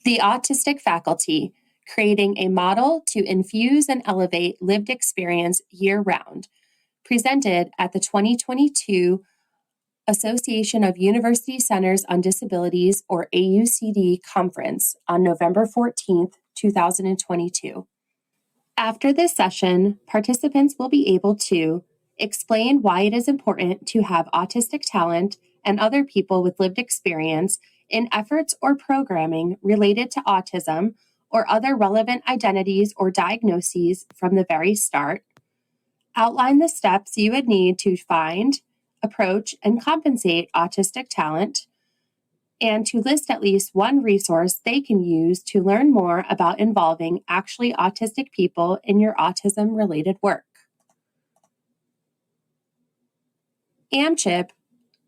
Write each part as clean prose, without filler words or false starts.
The Autistic Faculty, Creating a Model to Infuse and Elevate Lived Experience Year-Round, presented at the 2022 Association of University Centers on Disabilities, or AUCD, conference on November 14th, 2022. After this session, participants will be able to explain why it is important to have autistic talent and other people with lived experience in efforts or programming related to autism or other relevant identities or diagnoses from the very start, outline the steps you would need to find, approach, and compensate autistic talent, and to list at least one resource they can use to learn more about involving actually autistic people in your autism-related work. AMCHIP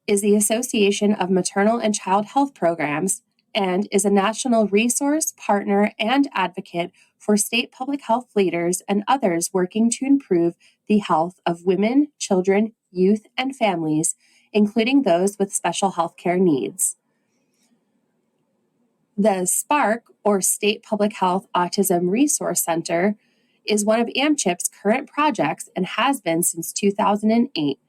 is the Association of Maternal and Child Health Programs and is a national resource, partner, and advocate for state public health leaders and others working to improve the health of women, children, youth, and families, including those with special health care needs. The SPARC, or State Public Health Autism Resource Center, is one of AMCHIP's current projects and has been since 2008.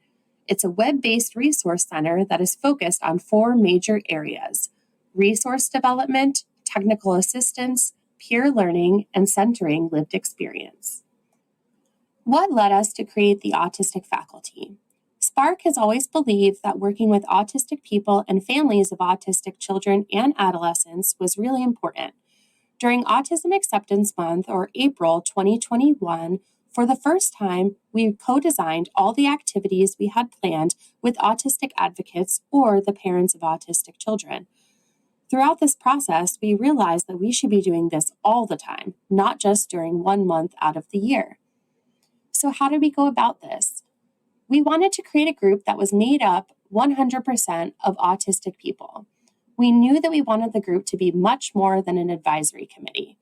It's a web-based resource center that is focused on 4 major areas: resource development, technical assistance, peer learning, and centering lived experience. What led us to create the Autistic Faculty? SPARC has always believed that working with autistic people and families of autistic children and adolescents was really important. During Autism Acceptance Month, or April 2021, for the first time, we co-designed all the activities we had planned with autistic advocates or the parents of autistic children. Throughout this process, we realized that we should be doing this all the time, not just during 1 month out of the year. So how did we go about this? We wanted to create a group that was made up 100% of autistic people. We knew that we wanted the group to be much more than an advisory committee.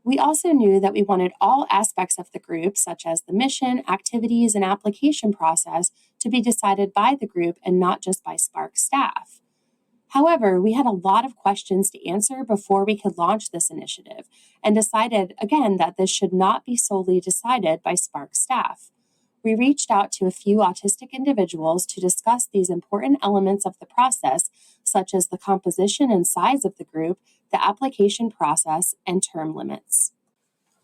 We also knew that we wanted all aspects of the group, such as the mission, activities, and application process, to be decided by the group and not just by SPARC staff. However, we had a lot of questions to answer before we could launch this initiative and decided, again, that this should not be solely decided by SPARC staff. We reached out to a few autistic individuals to discuss these important elements of the process, such as the composition and size of the group, the application process, and term limits.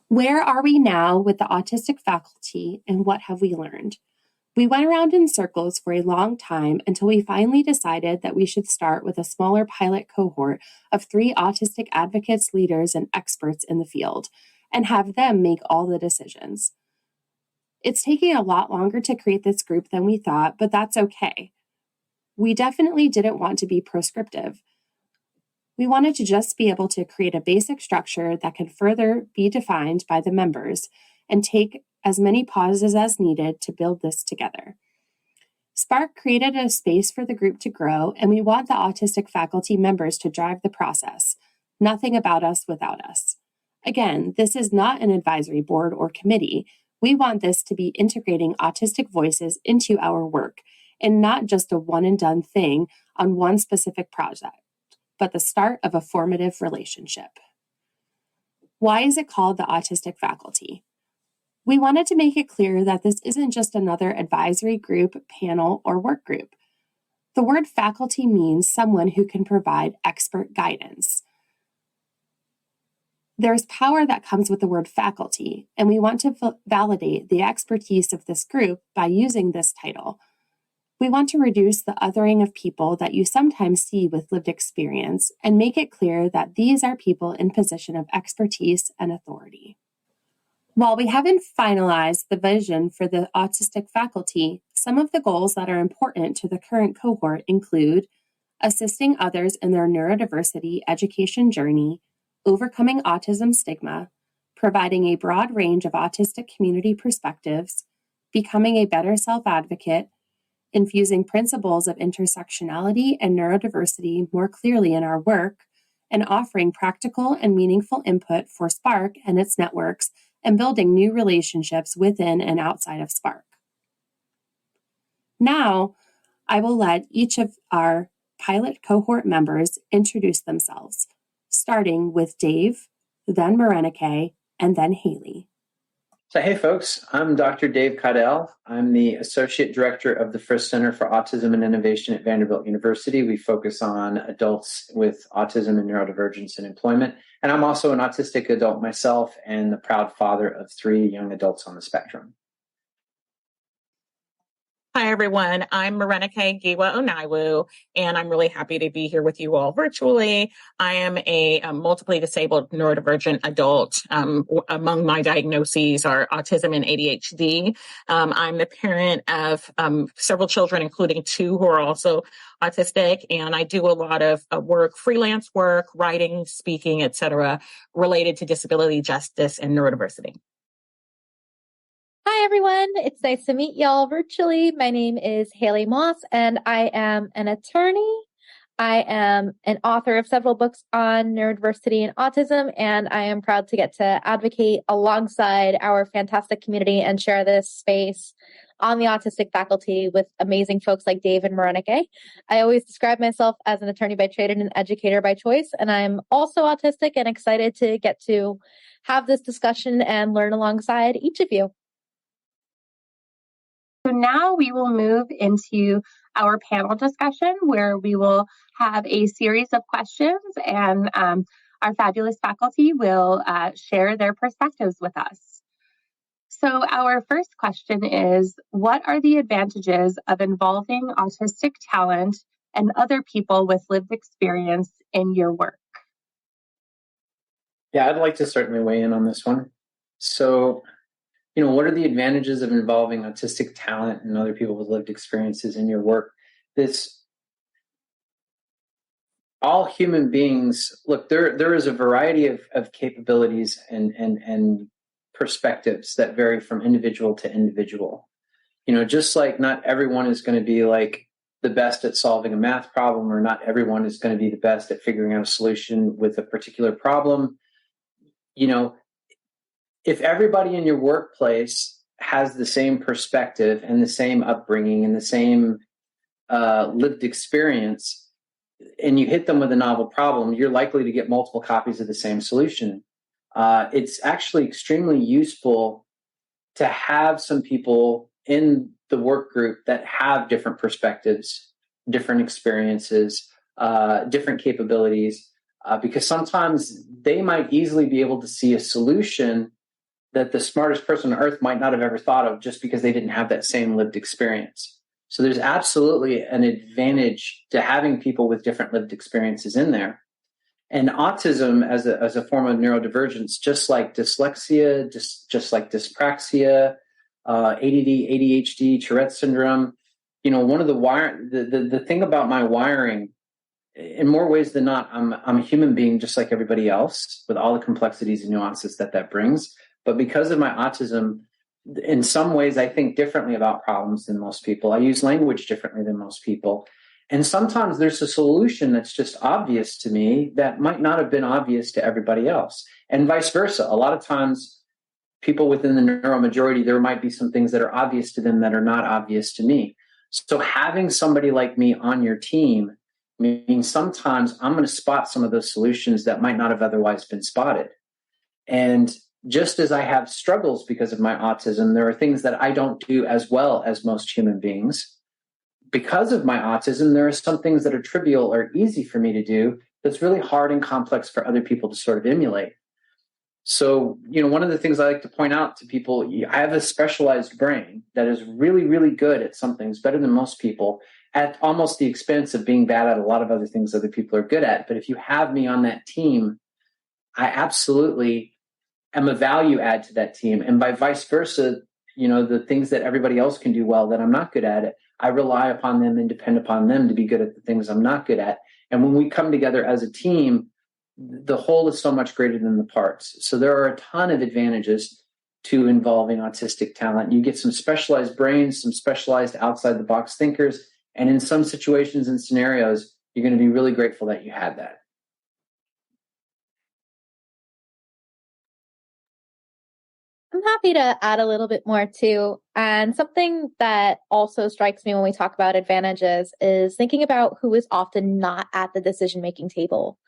Where are we now with the Autistic Faculty, and what have we learned? We went around in circles for a long time until we finally decided that we should start with a smaller pilot cohort of 3 autistic advocates, leaders, and experts in the field, and have them make all the decisions. It's taking a lot longer to create this group than we thought, but that's okay. We definitely didn't want to be prescriptive. We wanted to just be able to create a basic structure that can further be defined by the members and take as many pauses as needed to build this together. SPARC created a space for the group to grow, and we want the autistic faculty members to drive the process. Nothing about us without us. Again, this is not an advisory board or committee. We want this to be integrating autistic voices into our work and not just a one-and-done thing on one specific project, but the start of a formative relationship. Why is it called the Autistic Faculty? We wanted to make it clear that this isn't just another advisory group, panel, or work group. The word faculty means someone who can provide expert guidance. There's power that comes with the word faculty, and we want to validate the expertise of this group by using this title. We want to reduce the othering of people that you sometimes see with lived experience and make it clear that these are people in position of expertise and authority. While we haven't finalized the vision for the autistic faculty, some of the goals that are important to the current cohort include assisting others in their neurodiversity education journey, overcoming autism stigma, providing a broad range of autistic community perspectives, becoming a better self-advocate, infusing principles of intersectionality and neurodiversity more clearly in our work, and offering practical and meaningful input for SPARC and its networks, and building new relationships within and outside of SPARC. Now, I will let each of our pilot cohort members introduce themselves. starting with Dave, then Marenike, and then Haley. So, hey folks, I'm Dr. Dave Caudell. I'm the Associate Director of the Frisch Center for Autism and Innovation at Vanderbilt University. We focus on adults with autism and neurodivergence in employment. And I'm also an autistic adult myself and the proud father of 3 young adults on the spectrum. Hi, everyone. I'm Marenike Giwa Onaiwu, and I'm really happy to be here with you all virtually. I am a multiply disabled neurodivergent adult. Among my diagnoses are autism and ADHD. I'm the parent of several children, including 2 who are also autistic, and I do a lot of work, freelance work, writing, speaking, etc., related to disability justice and neurodiversity. Hi, everyone. It's nice to meet y'all virtually. My name is Haley Moss, and I am an attorney. I am an author of several books on neurodiversity and autism, and I am proud to get to advocate alongside our fantastic community and share this space on the autistic faculty with amazing folks like Dave and Marenike. I always describe myself as an attorney by trade and an educator by choice, and I'm also autistic and excited to get to have this discussion and learn alongside each of you. So now we will move into our panel discussion where we will have a series of questions and our fabulous faculty will share their perspectives with us. So our first question is, what are the advantages of involving autistic talent and other people with lived experience in your work? Yeah, I'd like to certainly weigh in on this one. So, what are the advantages of involving autistic talent and other people with lived experiences in your work? All human beings, look, there is a variety of capabilities and perspectives that vary from individual to individual. Just like not everyone is going to be like the best at solving a math problem, or not everyone is going to be the best at figuring out a solution with a particular problem. If everybody in your workplace has the same perspective and the same upbringing and the same lived experience, and you hit them with a novel problem, you're likely to get multiple copies of the same solution. It's actually extremely useful to have some people in the work group that have different perspectives, different experiences, different capabilities, because sometimes they might easily be able to see a solution that the smartest person on earth might not have ever thought of, just because they didn't have that same lived experience. So there's absolutely an advantage to having people with different lived experiences in there. And autism as a form of neurodivergence, just like dyslexia, just like dyspraxia, ADD, ADHD, Tourette's syndrome, one of the thing about my wiring, in more ways than not, I'm a human being just like everybody else, with all the complexities and nuances that brings. But because of my autism, in some ways, I think differently about problems than most people. I use language differently than most people. And sometimes there's a solution that's just obvious to me that might not have been obvious to everybody else. And vice versa. A lot of times, people within the neuromajority, there might be some things that are obvious to them that are not obvious to me. So having somebody like me on your team means sometimes I'm going to spot some of those solutions that might not have otherwise been spotted. And just as I have struggles because of my autism, there are things that I don't do as well as most human beings. Because of my autism, there are some things that are trivial or easy for me to do that's really hard and complex for other people to sort of emulate. So, one of the things I like to point out to people, I have a specialized brain that is really, really good at some things, better than most people, at almost the expense of being bad at a lot of other things other people are good at. But if you have me on that team, I absolutely am a value add to that team. And by vice versa, the things that everybody else can do well that I'm not good at, I rely upon them and depend upon them to be good at the things I'm not good at. And when we come together as a team, the whole is so much greater than the parts. So there are a ton of advantages to involving autistic talent. You get some specialized brains, some specialized outside the box thinkers. And in some situations and scenarios, you're going to be really grateful that you had that. I'm happy to add a little bit more too. And something that also strikes me when we talk about advantages is thinking about who is often not at the decision-making table.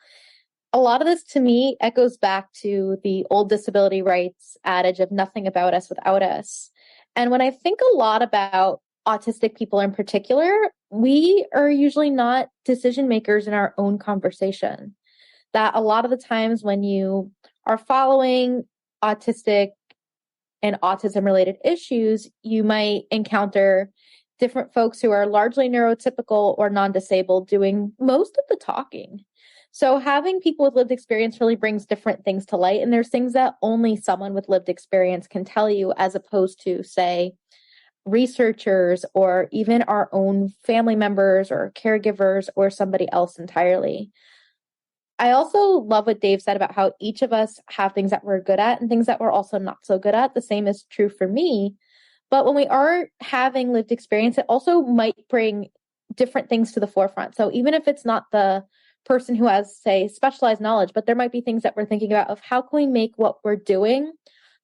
a lot of this to me echoes back to the old disability rights adage of nothing about us without us. And when I think a lot about autistic people in particular, we are usually not decision makers in our own conversation. That a lot of the times when you are following autistic and autism related issues, you might encounter different folks who are largely neurotypical or non-disabled doing most of the talking. So having people with lived experience really brings different things to light. And there's things that only someone with lived experience can tell you, as opposed to, say, researchers or even our own family members or caregivers or somebody else entirely. I also love what Dave said about how each of us have things that we're good at and things that we're also not so good at. The same is true for me. But when we are having lived experience, it also might bring different things to the forefront. So even if it's not the person who has, say, specialized knowledge, but there might be things that we're thinking about of how can we make what we're doing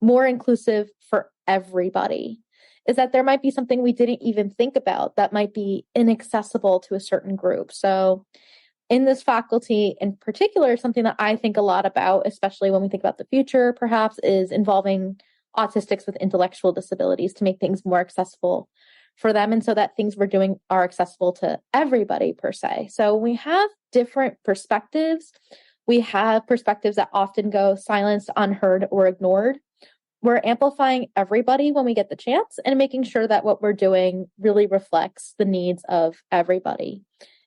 more inclusive for everybody? Is that there might be something we didn't even think about that might be inaccessible to a certain group. So in this faculty in particular, something that I think a lot about, especially when we think about the future, perhaps, is involving autistics with intellectual disabilities to make things more accessible for them. And so that things we're doing are accessible to everybody per se. So we have different perspectives. We have perspectives that often go silenced, unheard, or ignored. We're amplifying everybody when we get the chance and making sure that what we're doing really reflects the needs of everybody.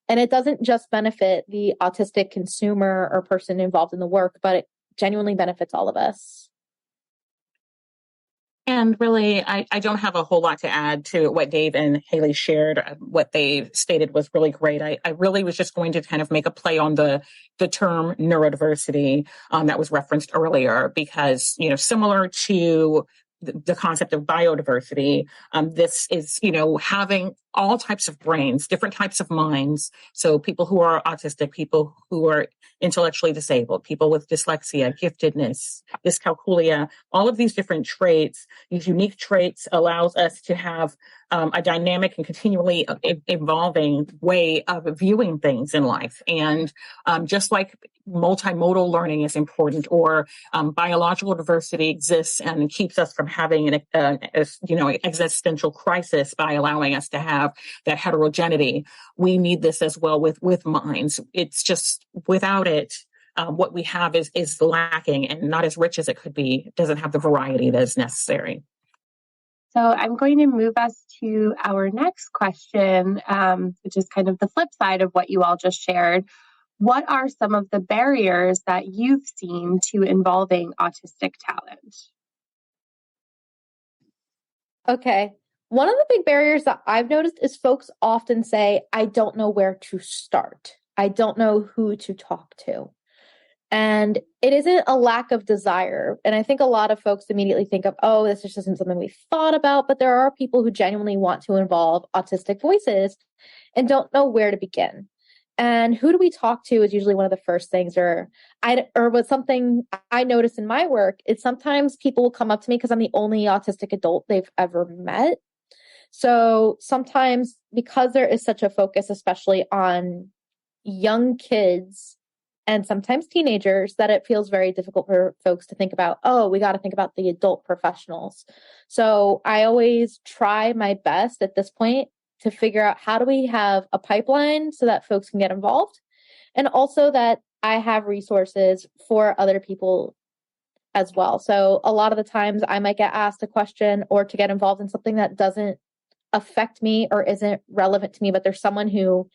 And it doesn't just benefit the autistic consumer or person involved in the work, but it genuinely benefits all of us. And really, I don't have a whole lot to add to what Dave and Haley shared. What they stated was really great. I really was just going to kind of make a play on the term neurodiversity that was referenced earlier, because, similar to the concept of biodiversity, this is, having all types of brains, different types of minds. So people who are autistic, people who are intellectually disabled, people with dyslexia, giftedness, dyscalculia, all of these different traits, these unique traits allows us to have a dynamic and continually evolving way of viewing things in life. And just like multimodal learning is important, or biological diversity exists and keeps us from having an existential crisis by allowing us to have that heterogeneity, we need this as well with minds. It's just without it, what we have is lacking and not as rich as it could be. It doesn't have the variety that is necessary. So I'm going to move us to our next question, which is kind of the flip side of what you all just shared. What are some of the barriers that you've seen to involving autistic talent? Okay. One of the big barriers that I've noticed is folks often say, I don't know where to start. I don't know who to talk to. And it isn't a lack of desire. And I think a lot of folks immediately think of, oh, this just isn't something we thought about. But there are people who genuinely want to involve autistic voices and don't know where to begin. And who do we talk to is usually one of the first things, or with something I notice in my work is sometimes people will come up to me because I'm the only autistic adult they've ever met. So sometimes, because there is such a focus, especially on young kids and sometimes teenagers, that it feels very difficult for folks to think about, oh, we got to think about the adult professionals. So I always try my best at this point to figure out how do we have a pipeline so that folks can get involved, and also that I have resources for other people as well. So a lot of the times I might get asked a question or to get involved in something that doesn't affect me or isn't relevant to me, but there's someone who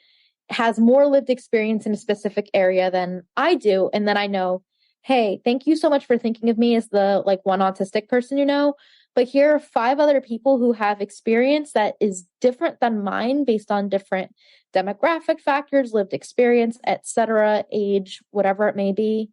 has more lived experience in a specific area than I do. And then I know, hey, thank you so much for thinking of me as the one autistic person, but here are 5 other people who have experience that is different than mine based on different demographic factors, lived experience, etc., age, whatever it may be.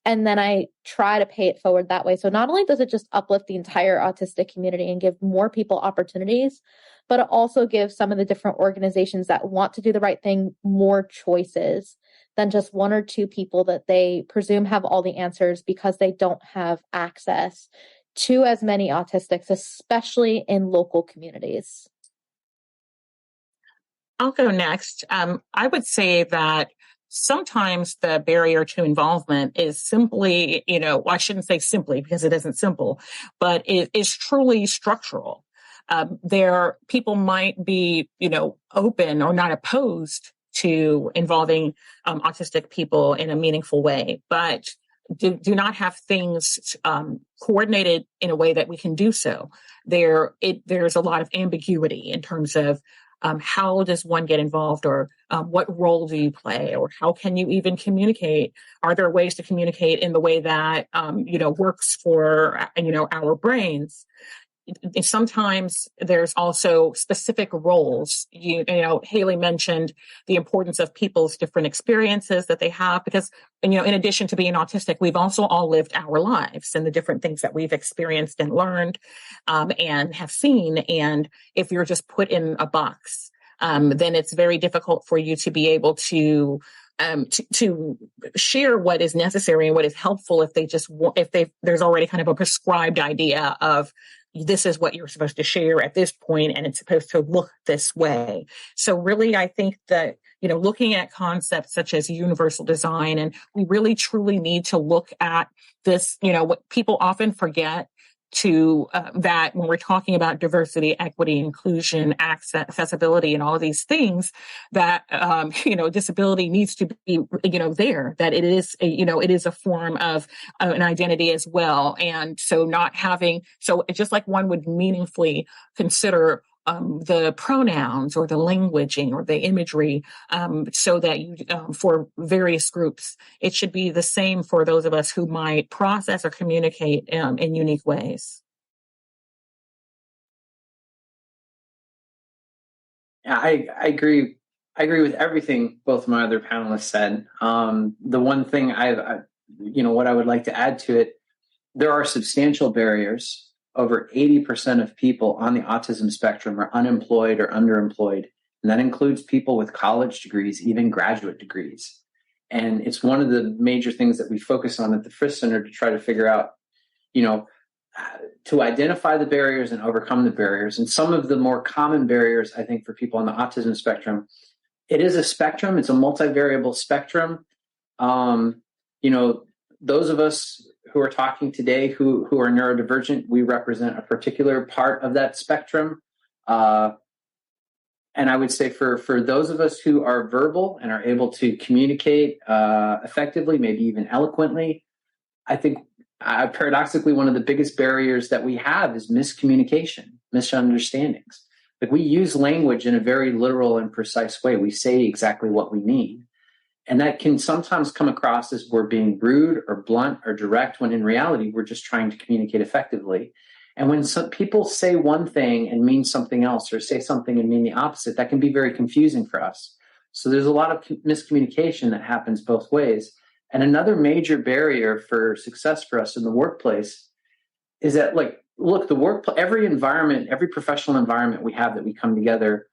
And then I try to pay it forward that way. So not only does it just uplift the entire autistic community and give more people opportunities, but it also gives some of the different organizations that want to do the right thing more choices than just 1 or 2 people that they presume have all the answers because they don't have access to as many autistics, especially in local communities. I'll go next. I would say that sometimes the barrier to involvement is simply, I shouldn't say simply because it isn't simple, but it is truly structural. People might be, open or not opposed to involving autistic people in a meaningful way, but do not have things coordinated in a way that we can do so. There's a lot of ambiguity in terms of how does one get involved, or what role do you play, or how can you even communicate? Are there ways to communicate in the way that works for our brains? Sometimes there's also specific roles. Haley mentioned the importance of people's different experiences that they have, because, in addition to being autistic, we've also all lived our lives and the different things that we've experienced and learned and have seen. And if you're just put in a box, then it's very difficult for you to be able to share what is necessary and what is helpful if there's already kind of a prescribed idea of, this is what you're supposed to share at this point, and it's supposed to look this way. So really, I think that, looking at concepts such as universal design, and we really truly need to look at this, what people often forget that when we're talking about diversity, equity, inclusion, accessibility, and all of these things, that disability needs to be there, that it is a form of an identity as well. And so it's just like one would meaningfully consider the pronouns or the languaging or the imagery, so that for various groups, it should be the same for those of us who might process or communicate in unique ways. Yeah, I agree. I agree with everything both of my other panelists said. The one thing what I would like to add to it, there are substantial barriers. Over 80% of people on the autism spectrum are unemployed or underemployed. And that includes people with college degrees, even graduate degrees. And it's one of the major things that we focus on at the Frisch Center to try to figure out, to identify the barriers and overcome the barriers. And some of the more common barriers, I think, for people on the autism spectrum, it is a spectrum. It's a multivariable spectrum. Those of us who are talking today who are neurodivergent, we represent a particular part of that spectrum. And I would say for those of us who are verbal and are able to communicate effectively, maybe even eloquently, I think paradoxically, one of the biggest barriers that we have is miscommunication, misunderstandings. Like, we use language in a very literal and precise way. We say exactly what we mean. And that can sometimes come across as we're being rude or blunt or direct, when in reality, we're just trying to communicate effectively. And when some people say one thing and mean something else, or say something and mean the opposite, that can be very confusing for us. So there's a lot of miscommunication that happens both ways. And another major barrier for success for us in the workplace is that, every environment, every professional environment we have that we come together,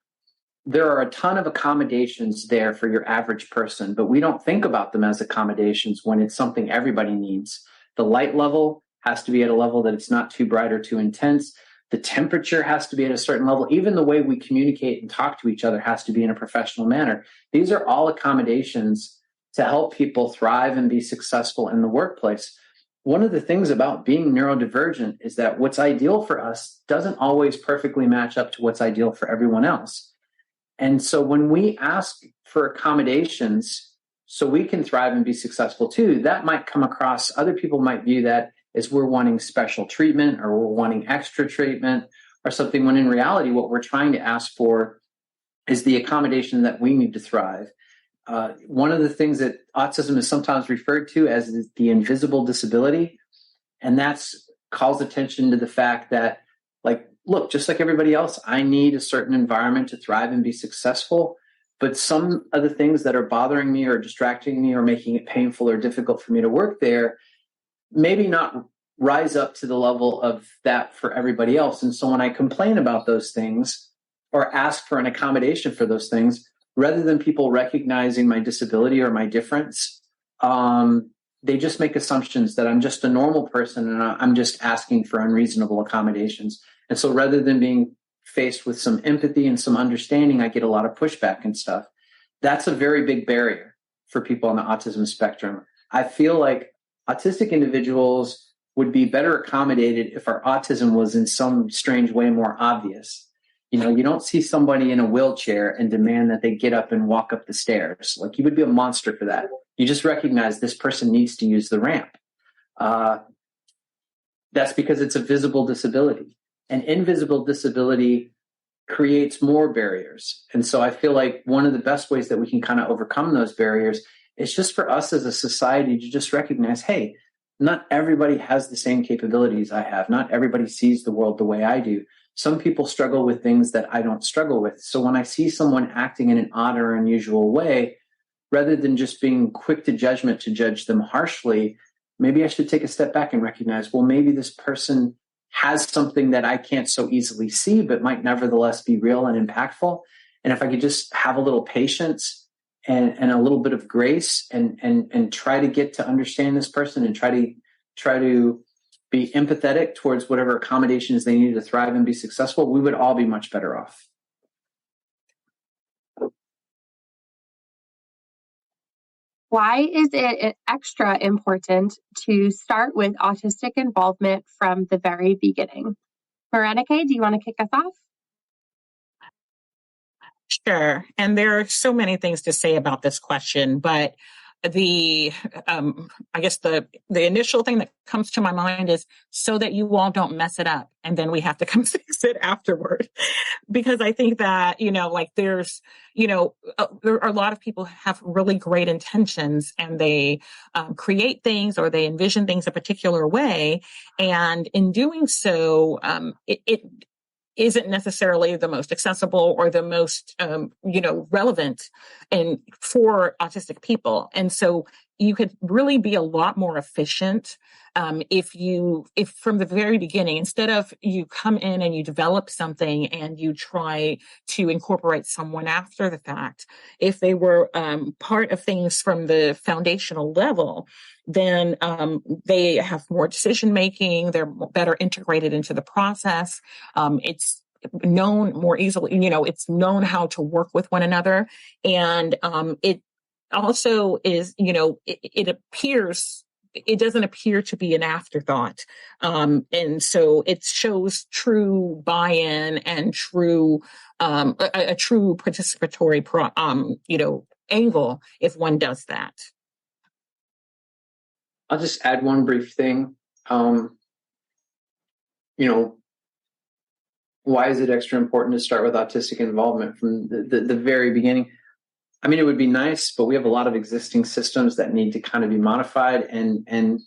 there are a ton of accommodations there for your average person, but we don't think about them as accommodations when it's something everybody needs. The light level has to be at a level that it's not too bright or too intense. The temperature has to be at a certain level. Even the way we communicate and talk to each other has to be in a professional manner. These are all accommodations to help people thrive and be successful in the workplace. One of the things about being neurodivergent is that what's ideal for us doesn't always perfectly match up to what's ideal for everyone else. And so when we ask for accommodations so we can thrive and be successful too, that might come across, other people might view that as we're wanting special treatment or we're wanting extra treatment or something, when in reality, what we're trying to ask for is the accommodation that we need to thrive. One of the things that autism is sometimes referred to as the invisible disability, and that's calls attention to the fact that, look, just like everybody else, I need a certain environment to thrive and be successful. But some of the things that are bothering me or distracting me or making it painful or difficult for me to work there, maybe not rise up to the level of that for everybody else. And so when I complain about those things or ask for an accommodation for those things, rather than people recognizing my disability or my difference, they just make assumptions that I'm just a normal person and I'm just asking for unreasonable accommodations. And so rather than being faced with some empathy and some understanding, I get a lot of pushback and stuff. That's a very big barrier. for people on the autism spectrum. I feel like autistic individuals would be better accommodated if our autism was in some strange way more obvious. You know, you don't see somebody in a wheelchair and demand that they get up and walk up the stairs. Like, you would be a monster for that. You just recognize this person needs to use the ramp. That's because it's a visible disability. An invisible disability creates more barriers. And so I feel like one of the best ways that we can kind of overcome those barriers is just for us as a society to just recognize, hey, not everybody has the same capabilities I have. Not everybody sees the world the way I do. Some people struggle with things that I don't struggle with. So when I see someone acting in an odd or unusual way, rather than just being quick to judgment to judge them harshly, maybe I should take a step back and recognize, well, maybe this person has something that I can't so easily see, but might nevertheless be real and impactful. And if I could just have a little patience and a little bit of grace and try to get to understand this person and try to be empathetic towards whatever accommodations they need to thrive and be successful, we would all be much better off. Why is it extra important to start with autistic involvement from the very beginning? Veronica, do you want to kick us off? Sure. And there are so many things to say about this question, but the I guess the initial thing that comes to my mind is so that you all don't mess it up and then we have to come fix it afterward. Because I think that, like there's, there are a lot of people who have really great intentions and they create things or they envision things a particular way. And in doing so, it isn't necessarily the most accessible or the most, relevant for autistic people. And so you could really be a lot more efficient if from the very beginning, instead of you come in and you develop something and you try to incorporate someone after the fact, if they were part of things from the foundational level, then they have more decision making, they're better integrated into the process. It's known more easily, it's known how to work with one another. And it also is, it doesn't appear to be an afterthought. And so it shows true buy-in and true, a true participatory, angle if one does that. I'll just add one brief thing. Why is it extra important to start with autistic involvement from the very beginning? I mean, it would be nice, but we have a lot of existing systems that need to kind of be modified. And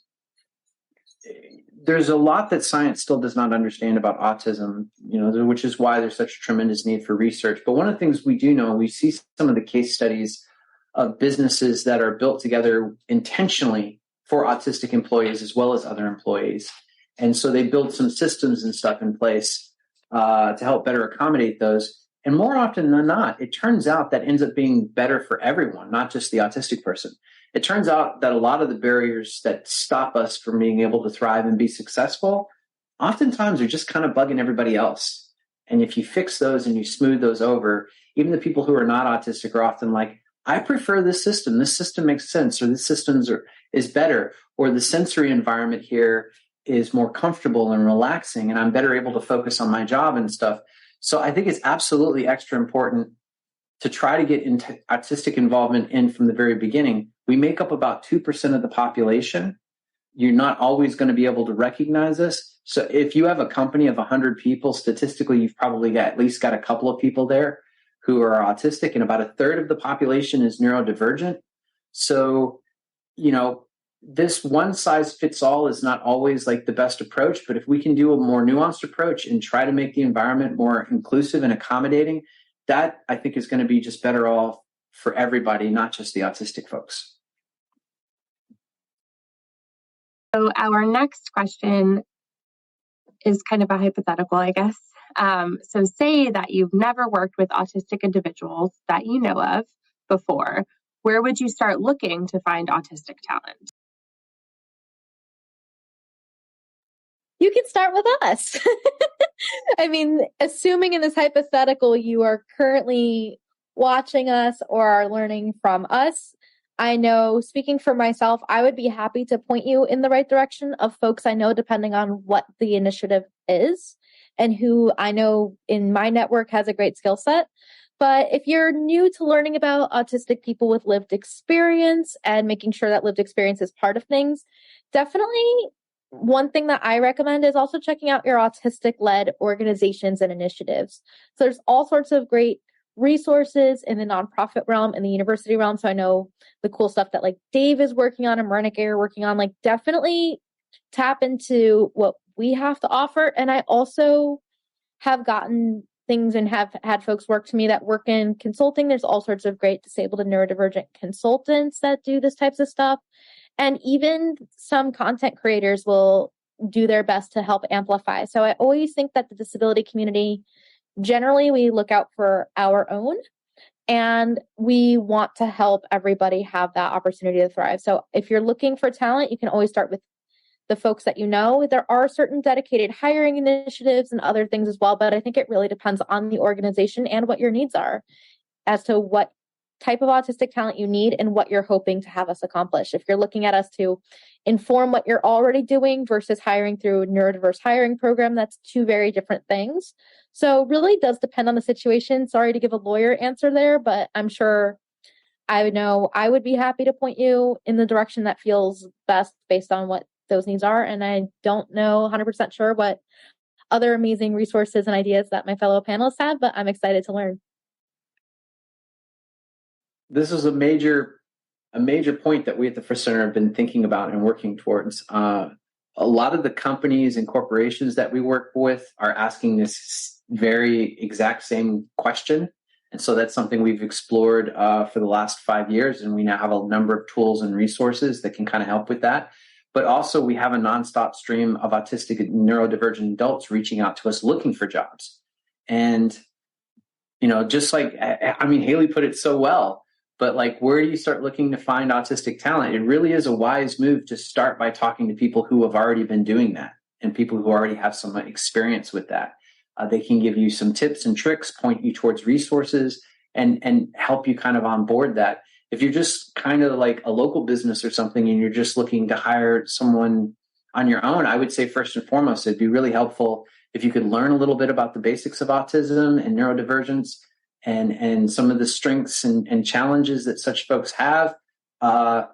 there's a lot that science still does not understand about autism, which is why there's such a tremendous need for research. But one of the things we do know, we see some of the case studies of businesses that are built together intentionally for autistic employees as well as other employees. And so they build some systems and stuff in place to help better accommodate those. And more often than not, it turns out that ends up being better for everyone, not just the autistic person. It turns out that a lot of the barriers that stop us from being able to thrive and be successful, oftentimes are just kind of bugging everybody else. And if you fix those and you smooth those over, even the people who are not autistic are often like, I prefer this system. This system makes sense, or this system is better, or the sensory environment here is more comfortable and relaxing, and I'm better able to focus on my job and stuff. So I think it's absolutely extra important to try to get into autistic involvement in from the very beginning. We make up about 2% of the population. You're not always going to be able to recognize this. So if you have a company of 100 people, statistically, you've probably at least got a couple of people there who are autistic, and about a third of the population is neurodivergent. So, this one size fits all is not always like the best approach, but if we can do a more nuanced approach and try to make the environment more inclusive and accommodating, that I think is going to be just better off for everybody, not just the autistic folks. So our next question is kind of a hypothetical, I guess. So say that you've never worked with autistic individuals that you know of before. Where would you start looking to find autistic talent? You can start with us. I mean, assuming in this hypothetical you are currently watching us or are learning from us, I know, speaking for myself, I would be happy to point you in the right direction of folks I know, depending on what the initiative is and who I know in my network has a great skill set. But if you're new to learning about autistic people with lived experience and making sure that lived experience is part of things, definitely one thing that I recommend is also checking out your autistic led organizations and initiatives. So there's all sorts of great resources in the nonprofit realm and the university realm. So I know the cool stuff that like Dave is working on and Marinike are working on, like definitely tap into what we have to offer. And I also have gotten things and have had folks work to me that work in consulting. There's all sorts of great disabled and neurodivergent consultants that do this types of stuff. And even some content creators will do their best to help amplify. So I always think that the disability community, generally, we look out for our own and we want to help everybody have that opportunity to thrive. So if you're looking for talent, you can always start with the folks that you know. There are certain dedicated hiring initiatives and other things as well, but I think it really depends on the organization and what your needs are as to what type of autistic talent you need and what you're hoping to have us accomplish. If you're looking at us to inform what you're already doing versus hiring through a neurodiverse hiring program, that's two very different things. So really does depend on the situation. Sorry to give a lawyer answer there, but I'm sure I know I would be happy to point you in the direction that feels best based on what those needs are. And I don't know 100% sure what other amazing resources and ideas that my fellow panelists have, but I'm excited to learn. This is a major point that we at the Frisk Center have been thinking about and working towards. A lot of the companies and corporations that we work with are asking this very exact same question. And so that's something we've explored for the last 5 years. And we now have a number of tools and resources that can kind of help with that. But also we have a nonstop stream of autistic and neurodivergent adults reaching out to us looking for jobs. And, just like, I mean, Haley put it so well, but like, where do you start looking to find autistic talent? It really is a wise move to start by talking to people who have already been doing that and people who already have some experience with that. They can give you some tips and tricks, point you towards resources, and help you kind of onboard that. If you're just kind of like a local business or something and you're just looking to hire someone on your own, I would say first and foremost, it'd be really helpful if you could learn a little bit about the basics of autism and neurodivergence and some of the strengths and challenges that such folks have. A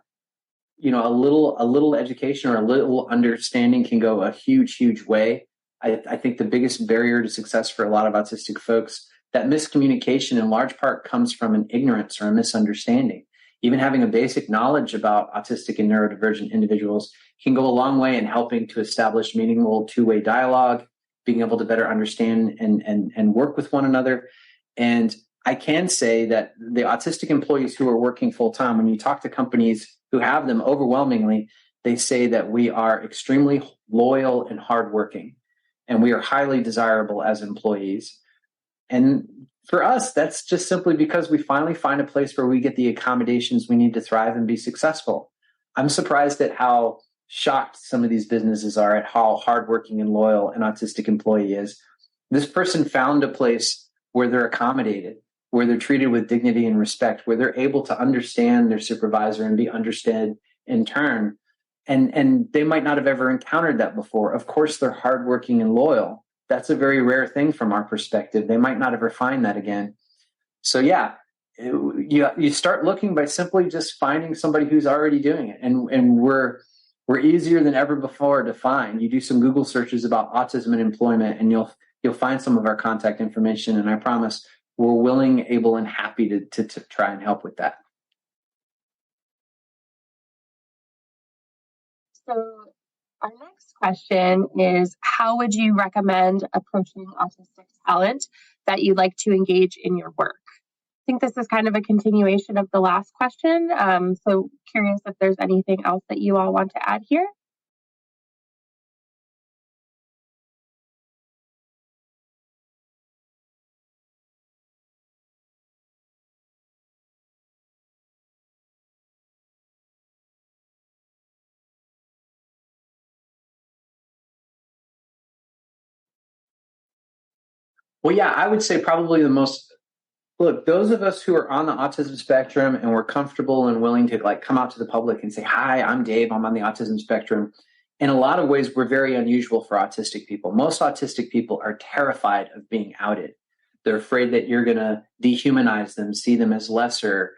little education or a little understanding can go a huge way. I think the biggest barrier to success for a lot of autistic folks, that miscommunication in large part comes from an ignorance or a misunderstanding. Even having a basic knowledge about autistic and neurodivergent individuals can go a long way in helping to establish meaningful two-way dialogue, being able to better understand and work with one another. And I can say that the autistic employees who are working full-time, when you talk to companies who have them overwhelmingly, they say that we are extremely loyal and hardworking, and we are highly desirable as employees. And for us, that's just simply because we finally find a place where we get the accommodations we need to thrive and be successful. I'm surprised at how shocked some of these businesses are at how hardworking and loyal an autistic employee is. This person found a place where they're accommodated, where they're treated with dignity and respect, where they're able to understand their supervisor and be understood in turn. And they might not have ever encountered that before. Of course, they're hardworking and loyal. That's a very rare thing from our perspective. They might not ever find that again. So yeah, you start looking by simply just finding somebody who's already doing it. And we're easier than ever before to find. You do some Google searches about autism and employment, and you'll find some of our contact information. And I promise we're willing, able, and happy to try and help with that. So our next question is, how would you recommend approaching autistic talent that you'd like to engage in your work? I think this is kind of a continuation of the last question. So curious if there's anything else that you all want to add here. Well, yeah, I would say probably the most Look, those of us who are on the autism spectrum and we're comfortable and willing to like come out to the public and say, hi, I'm Dave, I'm on the autism spectrum. In a lot of ways, we're very unusual for autistic people. Most autistic people are terrified of being outed. They're afraid that you're going to dehumanize them, see them as lesser,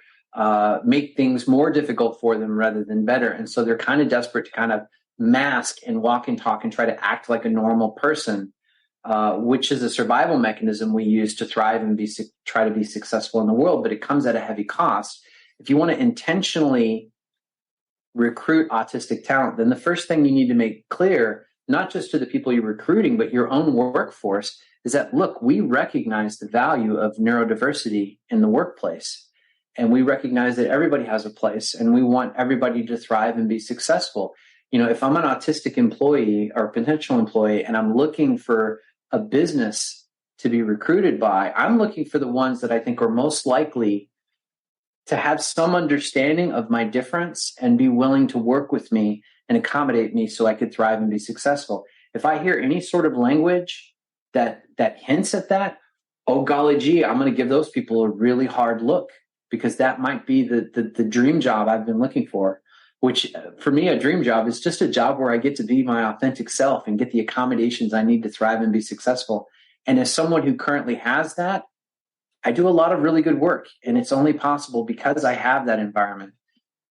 make things more difficult for them rather than better. And so they're kind of desperate to kind of mask and walk and talk and try to act like a normal person, which is a survival mechanism we use to thrive and try to be successful in the world, but it comes at a heavy cost. If you want to intentionally recruit autistic talent, then the first thing you need to make clear, not just to the people you're recruiting, but your own workforce, is that, look, we recognize the value of neurodiversity in the workplace. And we recognize that everybody has a place and we want everybody to thrive and be successful. You know, if I'm an autistic employee or potential employee and I'm looking for a business to be recruited by, I'm looking for the ones that I think are most likely to have some understanding of my difference and be willing to work with me and accommodate me so I could thrive and be successful. If I hear any sort of language that hints at that, oh golly gee, I'm going to give those people a really hard look, because that might be the dream job I've been looking for, which for me, a dream job is just a job where I get to be my authentic self and get the accommodations I need to thrive and be successful. And as someone who currently has that, I do a lot of really good work, and it's only possible because I have that environment.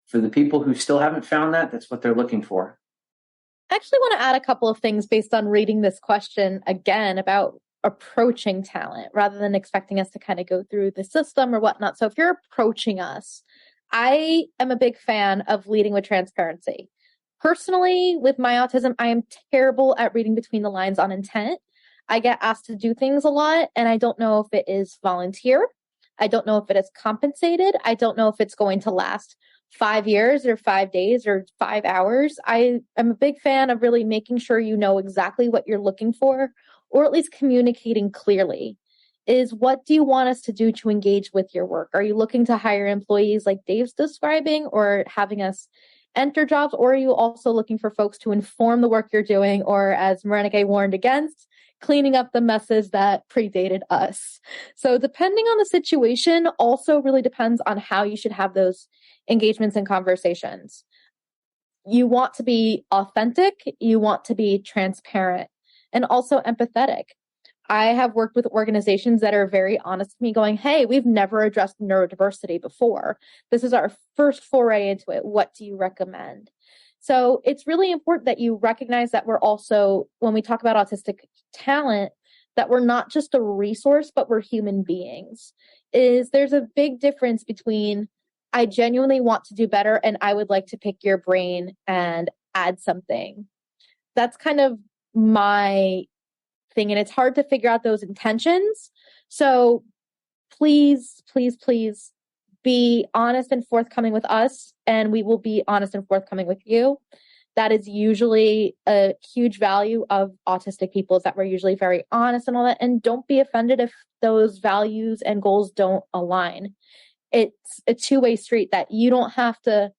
For the people who still haven't found that, that's what they're looking for. I actually want to add a couple of things based on reading this question again about approaching talent rather than expecting us to kind of go through the system or whatnot. So if you're approaching us, I am a big fan of leading with transparency. Personally, with my autism, I am terrible at reading between the lines on intent. I get asked to do things a lot, and I don't know if it is volunteer. I don't know if it is compensated. I don't know if it's going to last 5 years or 5 days or 5 hours. I am a big fan of really making sure you know exactly what you're looking for, or at least communicating clearly. Is what do you want us to do to engage with your work? Are you looking to hire employees like Dave's describing, or having us enter jobs? Or are you also looking for folks to inform the work you're doing, or, as Marenike warned against, cleaning up the messes that predated us? So depending on the situation also really depends on how you should have those engagements and conversations. You want to be authentic, you want to be transparent, and also empathetic. I have worked with organizations that are very honest with me, going, hey, we've never addressed neurodiversity before. This is our first foray into it. What do you recommend? So it's really important that you recognize that we're also, when we talk about autistic talent, that we're not just a resource, but we're human beings. There's a big difference between, I genuinely want to do better and I would like to pick your brain and add something. That's kind of my thing, and it's hard to figure out those intentions. So please, please, please be honest and forthcoming with us, and we will be honest and forthcoming with you. That is usually a huge value of autistic people, is that we're usually very honest and all that. And don't be offended if those values and goals don't align. It's a two-way street, that you don't have to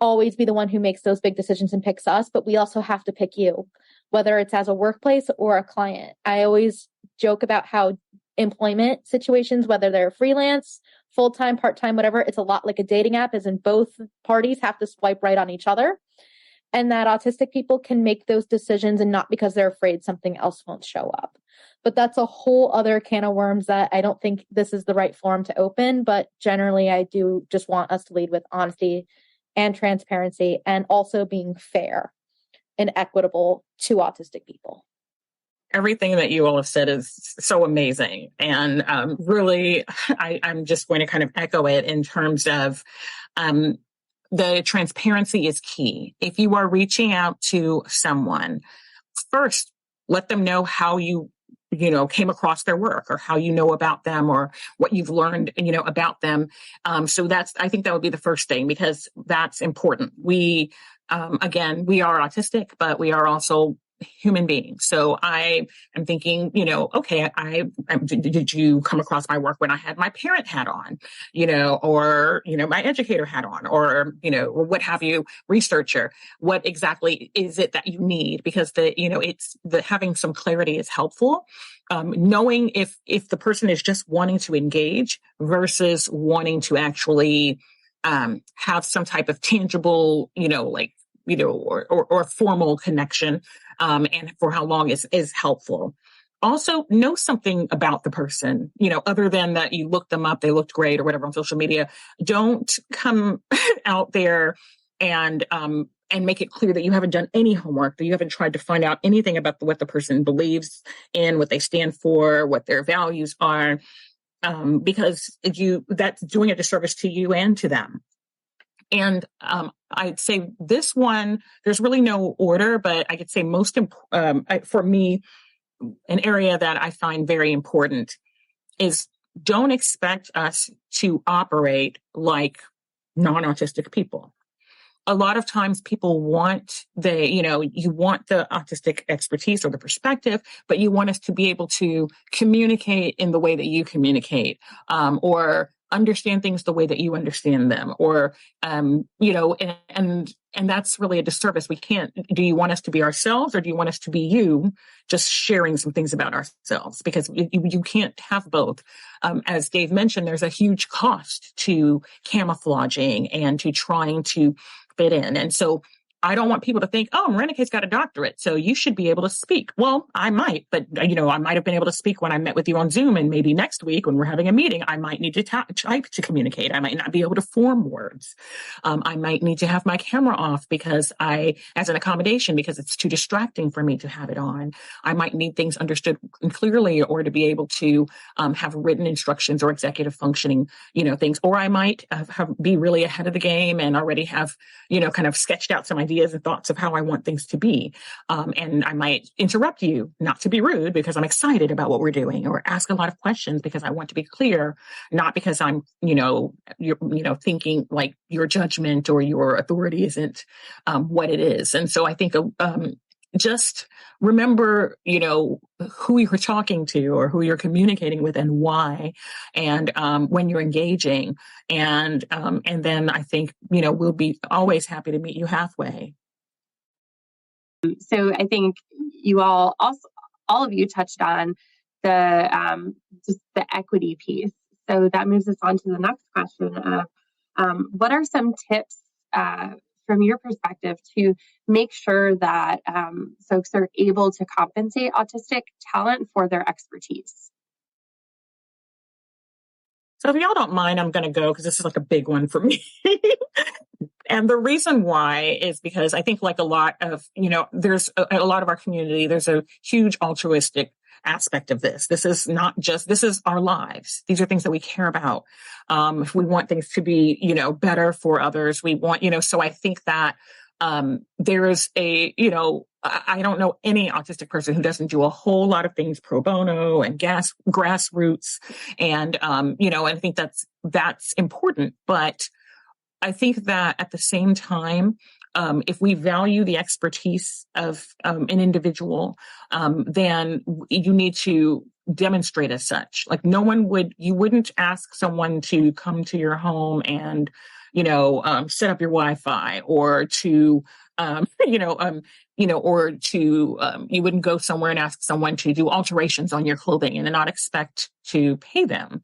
always be the one who makes those big decisions and picks us, but we also have to pick you, whether it's as a workplace or a client. I always joke about how employment situations, whether they're freelance, full-time, part-time, whatever, it's a lot like a dating app, as in both parties have to swipe right on each other. And that autistic people can make those decisions, and not because they're afraid something else won't show up. But that's a whole other can of worms that I don't think this is the right forum to open. But generally, I do just want us to lead with honesty and transparency, and also being fair and equitable to autistic people. Everything that you all have said is so amazing. And really, I'm just going to kind of echo it in terms of the transparency is key. If you are reaching out to someone, first, let them know how you came across their work, or how you know about them, or what you've learned, about them. So I think that would be the first thing, because that's important. We, again, we are autistic, but we are also human being. So I am thinking, okay, did you come across my work when I had my parent hat on, or, my educator hat on, or, or what have you, researcher? What exactly is it that you need? Because having some clarity is helpful. Knowing if the person is just wanting to engage versus wanting to actually have some type of tangible, or formal connection, and for how long is helpful. Also, know something about the person, other than that you looked them up, they looked great or whatever on social media. Don't come out there and make it clear that you haven't done any homework, that you haven't tried to find out anything about what the person believes in, what they stand for, what their values are, because that's doing a disservice to you and to them. And I'd say this one, there's really no order, but I could say for me, an area that I find very important is don't expect us to operate like non-autistic people. A lot of times people want you want the autistic expertise or the perspective, but you want us to be able to communicate in the way that you communicate, or understand things the way that you understand them, or, and that's really a disservice. We can't, do you want us to be ourselves or do you want us to be you just sharing some things about ourselves? Because you can't have both. As Dave mentioned, there's a huge cost to camouflaging and to trying to fit in. And so I don't want people to think, oh, Marinika's got a doctorate, so you should be able to speak. Well, I might, but I might have been able to speak when I met with you on Zoom, and maybe next week when we're having a meeting, I might need to type to communicate. I might not be able to form words. I might need to have my camera off as an accommodation, because it's too distracting for me to have it on. I might need things understood clearly, or to be able to have written instructions or executive functioning, things. Or I might be really ahead of the game and already have, kind of sketched out some ideas and thoughts of how I want things to be. And I might interrupt you, not to be rude, because I'm excited about what we're doing, or ask a lot of questions because I want to be clear, not because I'm, thinking like your judgment or your authority isn't what it is. And so I think just remember, who you're talking to or who you're communicating with and why, and when you're engaging. And then I think, we'll be always happy to meet you halfway. So I think you all of you touched on the just the equity piece. So that moves us on to the next question of what are some tips from your perspective to make sure that folks are able to compensate autistic talent for their expertise? So if y'all don't mind, I'm going to go because this is like a big one for me. And the reason why is because I think, like a lot of, there's a lot of our community, there's a huge altruistic aspect of this. This is our lives. These are things that we care about. If we want things to be, better for others, we want, so I think that there is I don't know any autistic person who doesn't do a whole lot of things pro bono and grassroots. And, I think that's important. But I think that at the same time, if we value the expertise of an individual, then you need to demonstrate as such. Like you wouldn't ask someone to come to your home and, set up your Wi-Fi, or to, you wouldn't go somewhere and ask someone to do alterations on your clothing and then not expect to pay them,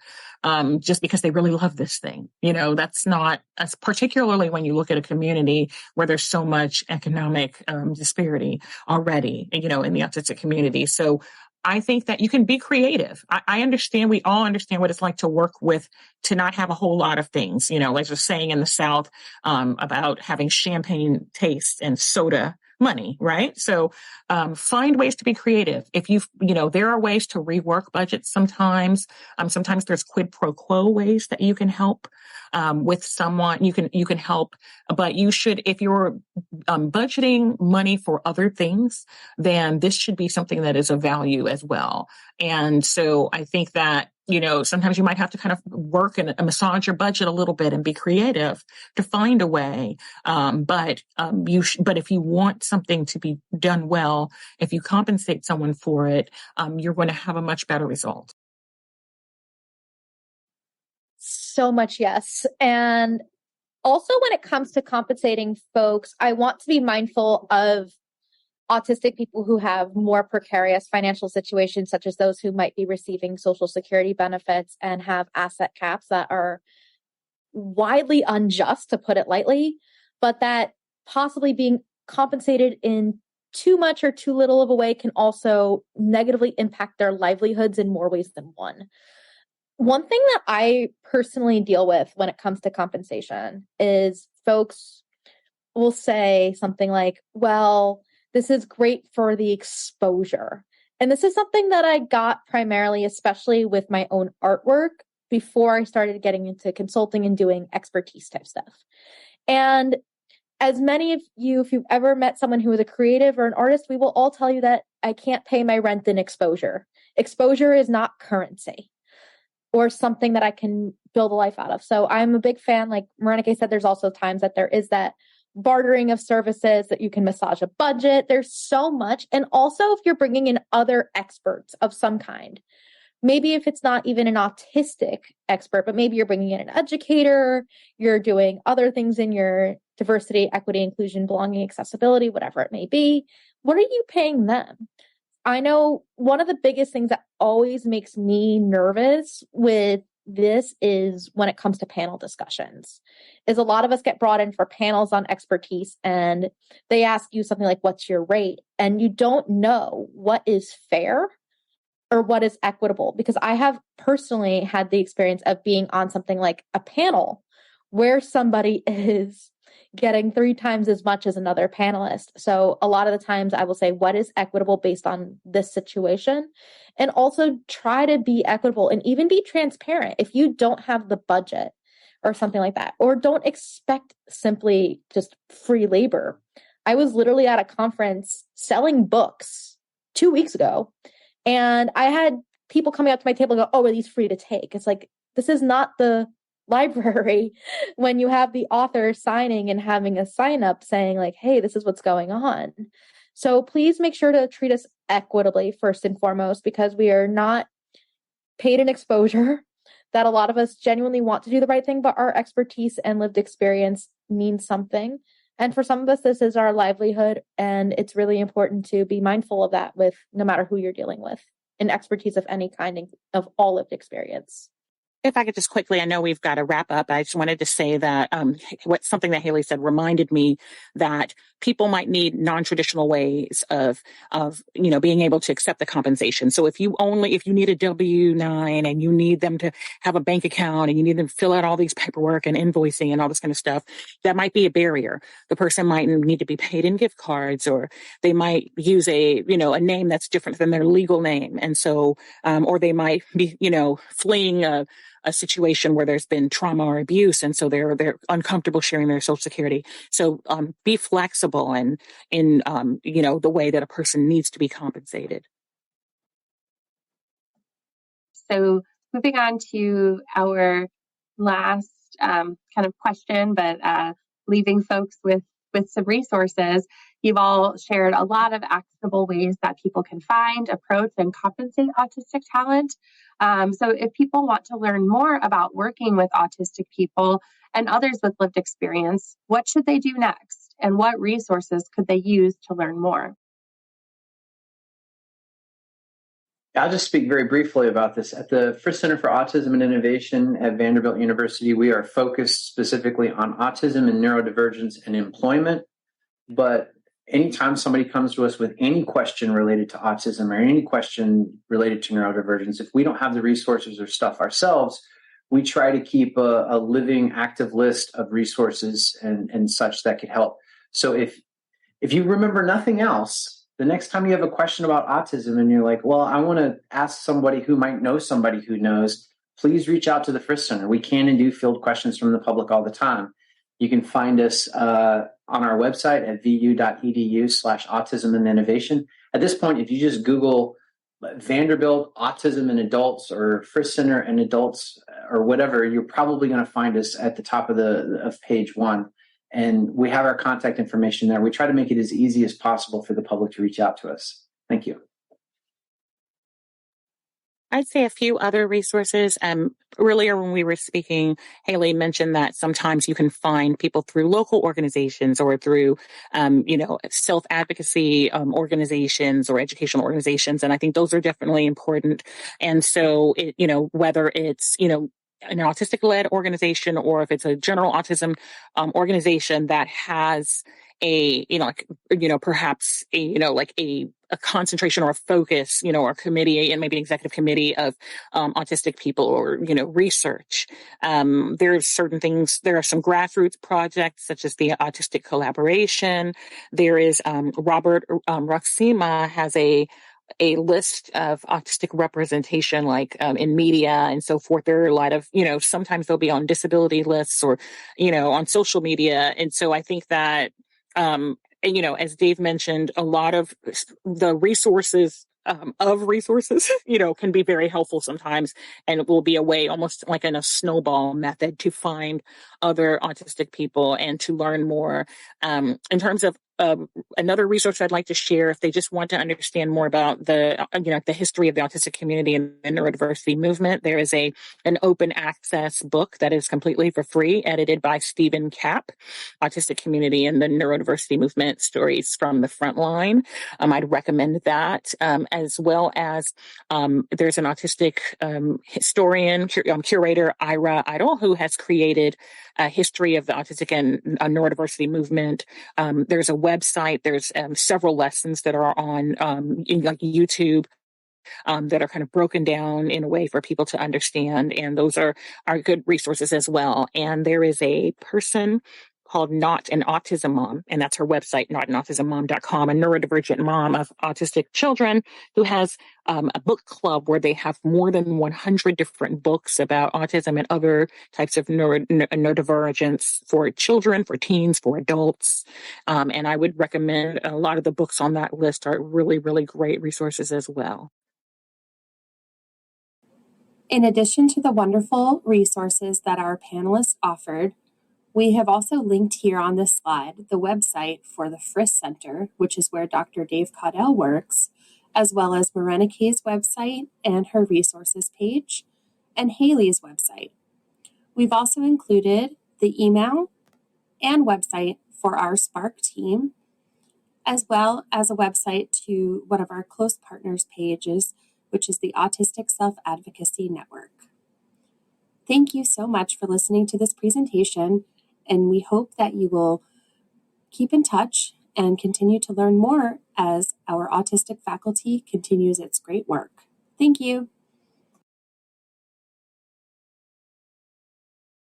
just because they really love this thing. That's not, as particularly when you look at a community where there's so much economic disparity already, in the autistic community. So I think that you can be creative. I understand, we all understand what it's like to work with, to not have a whole lot of things, like you're saying in the South, about having champagne taste and soda money, right? So find ways to be creative. If there are ways to rework budgets sometimes. Sometimes there's quid pro quo ways that you can help with someone. You can help, but you should, if you're budgeting money for other things, then this should be something that is of value as well. And so I think that sometimes you might have to kind of work and massage your budget a little bit and be creative to find a way. But if you want something to be done well, if you compensate someone for it, you're going to have a much better result. So much yes. And also when it comes to compensating folks, I want to be mindful of autistic people who have more precarious financial situations, such as those who might be receiving Social Security benefits and have asset caps that are widely unjust, to put it lightly, but that possibly being compensated in too much or too little of a way can also negatively impact their livelihoods in more ways than one. One thing that I personally deal with when it comes to compensation is folks will say something like, well, this is great for the exposure. And this is something that I got primarily, especially with my own artwork, before I started getting into consulting and doing expertise type stuff. And as many of you, if you've ever met someone who is a creative or an artist, we will all tell you that I can't pay my rent in exposure. Exposure is not currency or something that I can build a life out of. So I'm a big fan, like Marenike said, there's also times that there is that bartering of services, that you can massage a budget. There's so much. And also if you're bringing in other experts of some kind, maybe if it's not even an autistic expert, but maybe you're bringing in an educator, you're doing other things in your diversity, equity, inclusion, belonging, accessibility, whatever it may be. What are you paying them? I know one of the biggest things that always makes me nervous with this is when it comes to panel discussions, is a lot of us get brought in for panels on expertise and they ask you something like, what's your rate? And you don't know what is fair or what is equitable, because I have personally had the experience of being on something like a panel where somebody is getting 3 times as much as another panelist. So a lot of the times I will say, what is equitable based on this situation? And also try to be equitable and even be transparent. If you don't have the budget or something like that, or don't expect simply just free labor. I was literally at a conference selling books 2 weeks ago, and I had people coming up to my table and go, oh, are these free to take? It's like, this is not the library when you have the author signing and having a sign up saying like, hey, this is what's going on. So please make sure to treat us equitably first and foremost, because we are not paid in exposure, that a lot of us genuinely want to do the right thing, but our expertise and lived experience means something. And for some of us, this is our livelihood. And it's really important to be mindful of that with no matter who you're dealing with, and expertise of any kind of all lived experience. If I could just quickly, I know we've got to wrap up. I just wanted to say that something that Haley said reminded me that people might need non-traditional ways of being able to accept the compensation. So if you need a W-9 and you need them to have a bank account and you need them to fill out all these paperwork and invoicing and all this kind of stuff, that might be a barrier. The person might need to be paid in gift cards, or they might use a name that's different than their legal name. And so, or they might be, fleeing a situation where there's been trauma or abuse, and so they're uncomfortable sharing their Social Security. So be flexible in the way that a person needs to be compensated. So moving on to our last kind of question, but leaving folks with some resources. You've all shared a lot of actionable ways that people can find, approach, and compensate autistic talent. So if people want to learn more about working with autistic people and others with lived experience, what should they do next? And what resources could they use to learn more? I'll just speak very briefly about this. At the Frisch Center for Autism and Innovation at Vanderbilt University, we are focused specifically on autism and neurodivergence and employment. But anytime somebody comes to us with any question related to autism or any question related to neurodivergence, if we don't have the resources or stuff ourselves, we try to keep a living, active list of resources and such that could help. So if you remember nothing else, the next time you have a question about autism and you're like, well, I want to ask somebody who might know somebody who knows, please reach out to the Frisch Center. We can and do field questions from the public all the time. You can find us on our website at vu.edu/autism and innovation. At this point, if you just Google Vanderbilt Autism in Adults or Frisk Center in Adults or whatever, you're probably going to find us at the top of page 1. And we have our contact information there. We try to make it as easy as possible for the public to reach out to us. Thank you. I'd say a few other resources. Earlier when we were speaking, Haley mentioned that sometimes you can find people through local organizations or through, self-advocacy organizations or educational organizations. And I think those are definitely important. And so, whether it's, an autistic-led organization or if it's a general autism organization that has perhaps a concentration or a focus, or a committee and maybe executive committee of autistic people or, research. There are certain things, there are some grassroots projects such as the Autistic Collaboration. There is Robert Roxima has a list of autistic representation, like in media and so forth. There are a lot of, sometimes they'll be on disability lists or, on social media. And so I think that, as Dave mentioned, a lot of the resources can be very helpful sometimes. And it will be a way, almost like in a snowball method, to find other autistic people and to learn more. In terms of another resource I'd like to share, if they just want to understand more about the history of the autistic community and the neurodiversity movement, there is an open access book that is completely for free, edited by Stephen Kapp, Autistic Community and the Neurodiversity Movement, Stories from the Front Line. I'd recommend that, as well as there's an autistic historian, curator, Ira Idle, who has created a history of the autistic and neurodiversity movement. There's a website, there's several lessons that are on like YouTube that are kind of broken down in a way for people to understand. And those are good resources as well. And there is a person called Not an Autism Mom, and that's her website, notanautismmom.com, a neurodivergent mom of autistic children who has a book club where they have more than 100 different books about autism and other types of neurodivergence for children, for teens, for adults. And I would recommend a lot of the books on that list are really, really great resources as well. In addition to the wonderful resources that our panelists offered, we have also linked here on this slide the website for the Frisk Center, which is where Dr. Dave Caudell works, as well as Marenike's website and her resources page, and Haley's website. We've also included the email and website for our Spark team, as well as a website to one of our close partners pages, which is the Autistic Self-Advocacy Network. Thank you so much for listening to this presentation, and we hope that you will keep in touch and continue to learn more as our autistic faculty continues its great work. Thank you.